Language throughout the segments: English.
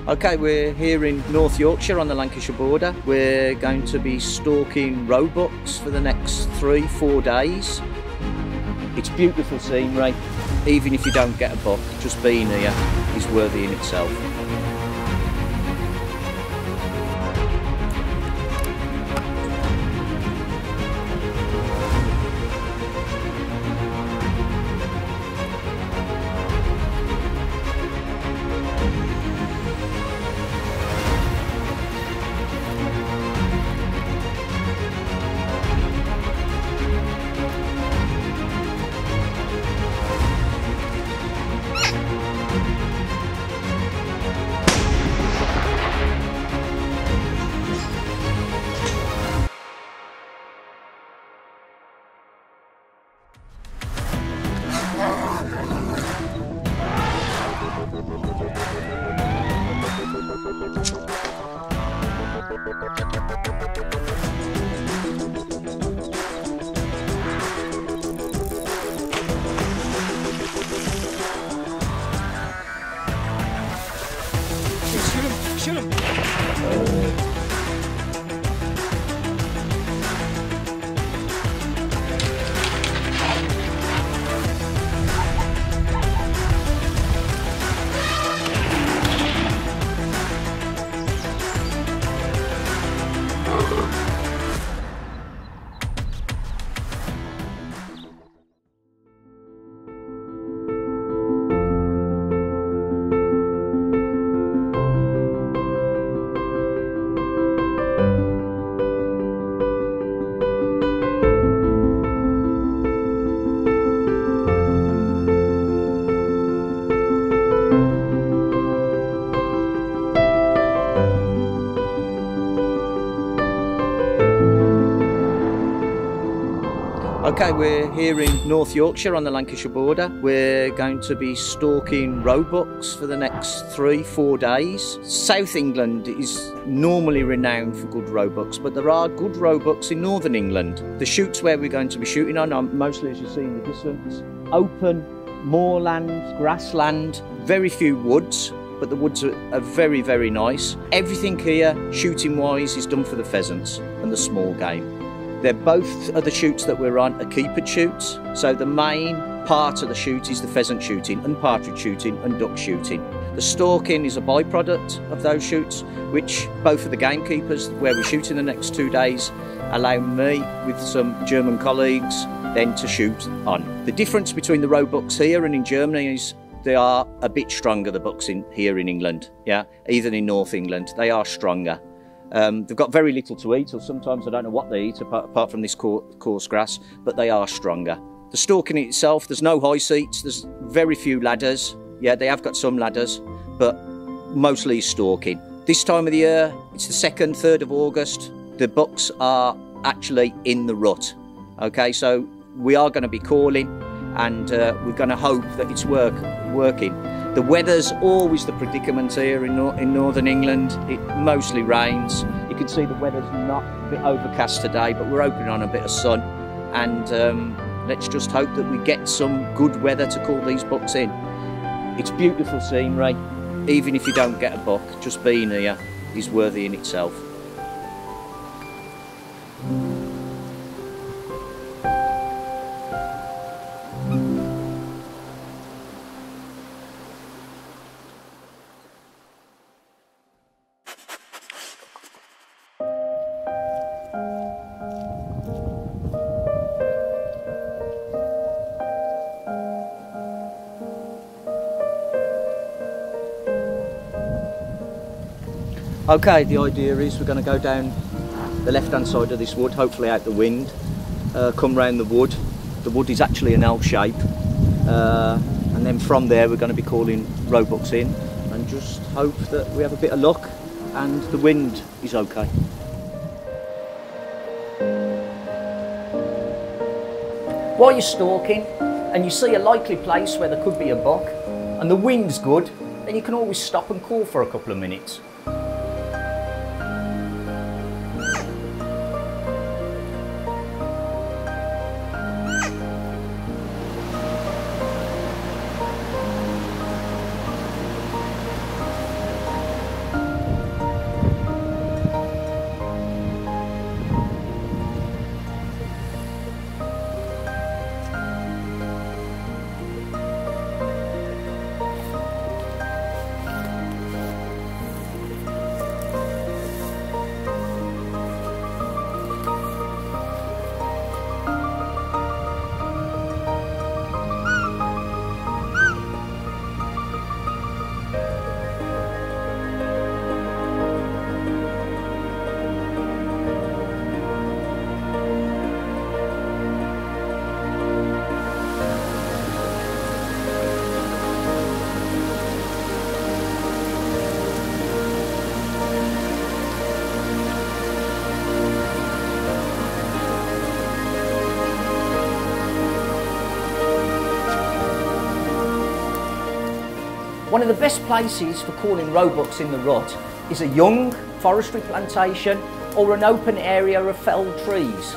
Okay, we're here in North Yorkshire on the Lancashire border. We're going to be stalking roebucks for the next 3-4 days. It's beautiful scenery. Even if you don't get a buck, just being here is worthy in itself. Shoot him! Okay, we're here in North Yorkshire on the Lancashire border. We're going to be stalking roebucks for the next 3-4 days. South England is normally renowned for good roebucks, but there are good roebucks in Northern England. The shoots where we're going to be shooting on are mostly, as you see in the distance, open moorland, grassland, very few woods, but the woods are very, very nice. Everything here, shooting-wise, is done for the pheasants and the small game. They're both of the shoots that we're on are keepered shoots. So the main part of the shoot is the pheasant shooting and partridge shooting and duck shooting. The stalking is a byproduct of those shoots, which both of the gamekeepers where we're shooting the next 2 days allow me with some German colleagues then to shoot on. The difference between the roebucks here and in Germany is they are a bit stronger, the bucks here in England, yeah, even in North England, they are stronger. They've got very little to eat, or sometimes I don't know what they eat apart from this coarse grass, but they are stronger. The stalking itself, there's no high seats, there's very few ladders. Yeah, they have got some ladders, but mostly stalking. This time of the year, it's the 2nd, 3rd of August, the bucks are actually in the rut. Okay, so we are going to be calling and we're going to hope that it's working. The weather's always the predicament here in Northern England. It mostly rains. You can see the weather's not a bit overcast today, but we're hoping on a bit of sun. And let's just hope that we get some good weather to call these bucks in. It's beautiful scenery. Even if you don't get a buck, just being here is worthy in itself. Okay, the idea is we're going to go down the left-hand side of this wood, hopefully out the wind, come round the wood. The wood is actually an L shape, and then from there we're going to be calling roebucks in and just hope that we have a bit of luck and the wind is okay. While you're stalking and you see a likely place where there could be a buck and the wind's good, then you can always stop and call for a couple of minutes. One of the best places for calling roebucks in the rut is a young forestry plantation or an open area of felled trees.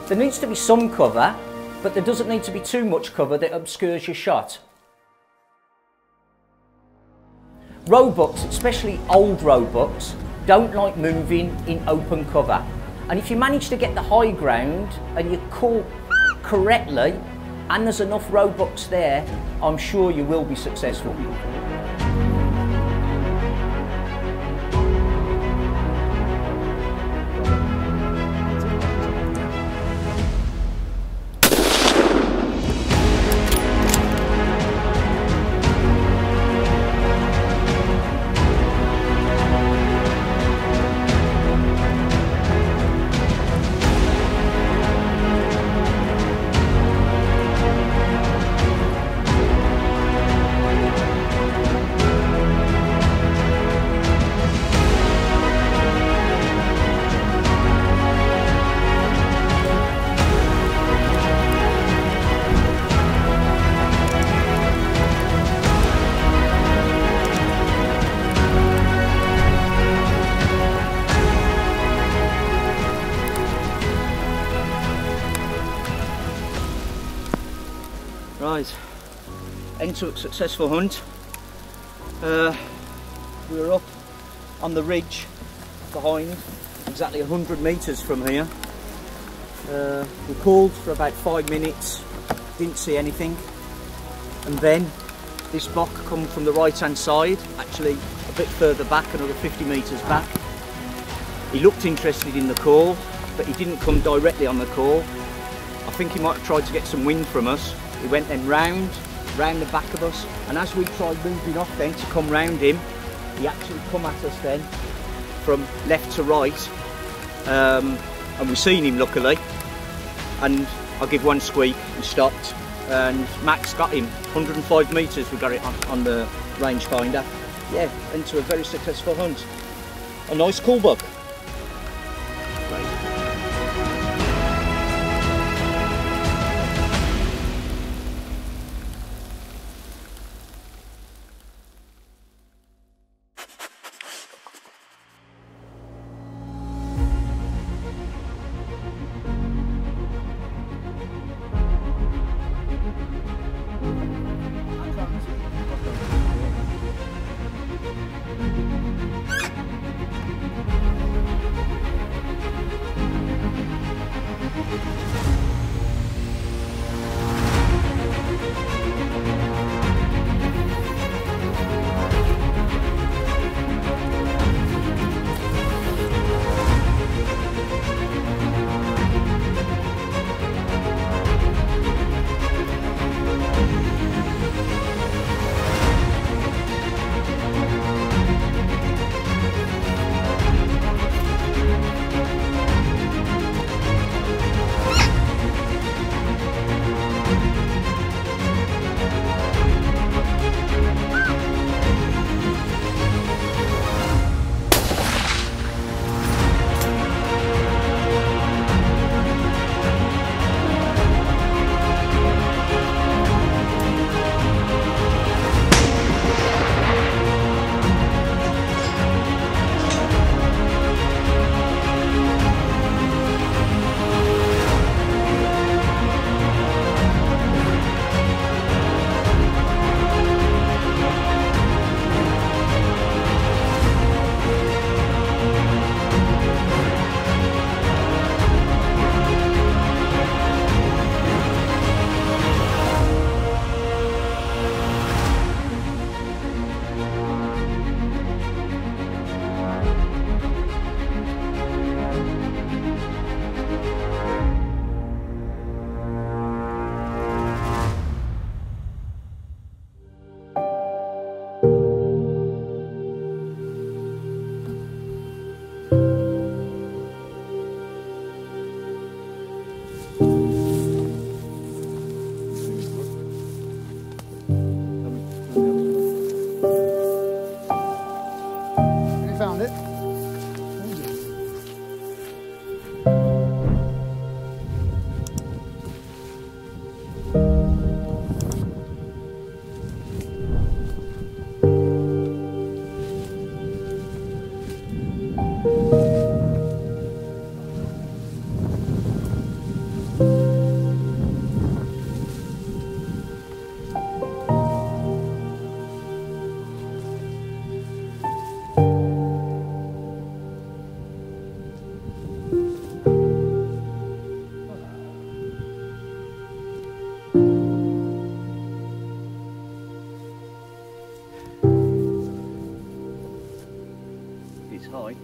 There needs to be some cover, but there doesn't need to be too much cover that obscures your shot. Roebucks, especially old roebucks, don't like moving in open cover. And if you manage to get the high ground and you call correctly and there's enough roebucks there, I'm sure you will be successful. Right, end to a successful hunt. We were up on the ridge behind, exactly 100 metres from here. We called for about 5 minutes, didn't see anything, and then this buck come from the right hand side, actually a bit further back, another 50 metres back. He looked interested in the call, but he didn't come directly on the call. I think he might have tried to get some wind from us. He went then round the back of us, and as we tried moving off then to come round him, he actually come at us then from left to right, and we seen him luckily, and I give one squeak and stopped, and Max got him 105 metres. We got it on the rangefinder. Yeah, into a very successful hunt. A nice cool buck. this high.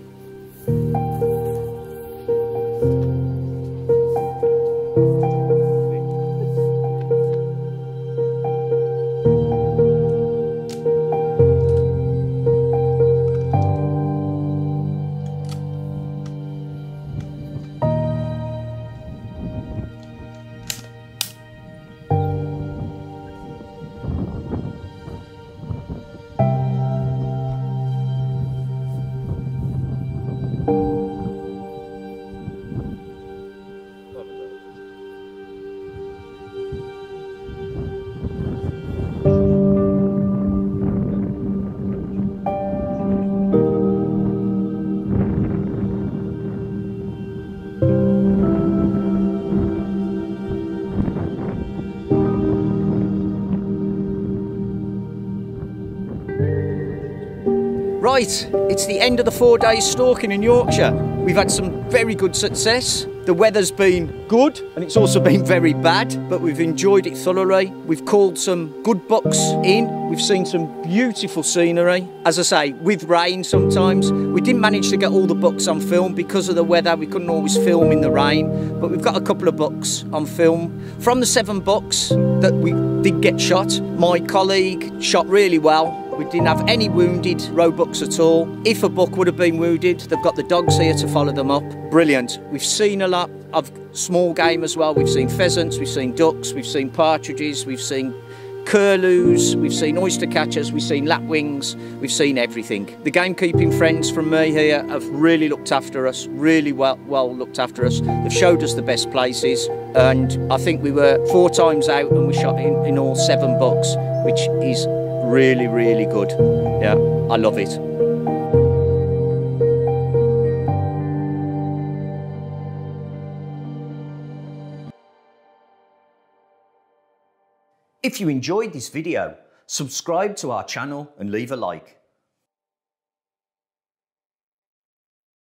Right, it's the end of the 4 days stalking in Yorkshire. We've had some very good success. The weather's been good and it's also been very bad, but we've enjoyed it thoroughly. We've called some good bucks in. We've seen some beautiful scenery. As I say, with rain sometimes. We didn't manage to get all the bucks on film because of the weather. We couldn't always film in the rain, but we've got a couple of bucks on film. From the 7 bucks that we did get shot, my colleague shot really well. We didn't have any wounded roebucks at all. If a buck would have been wounded, they've got the dogs here to follow them up. Brilliant. We've seen a lot of small game as well. We've seen pheasants, we've seen ducks, we've seen partridges, we've seen curlews, we've seen oyster catchers, we've seen lapwings, we've seen everything. The gamekeeping friends from me here have really looked after us, really well looked after us. They've showed us the best places, and I think we were 4 times out and we shot in all 7 bucks, which is really, really good. Yeah, I love it. If you enjoyed this video, subscribe to our channel and leave a like.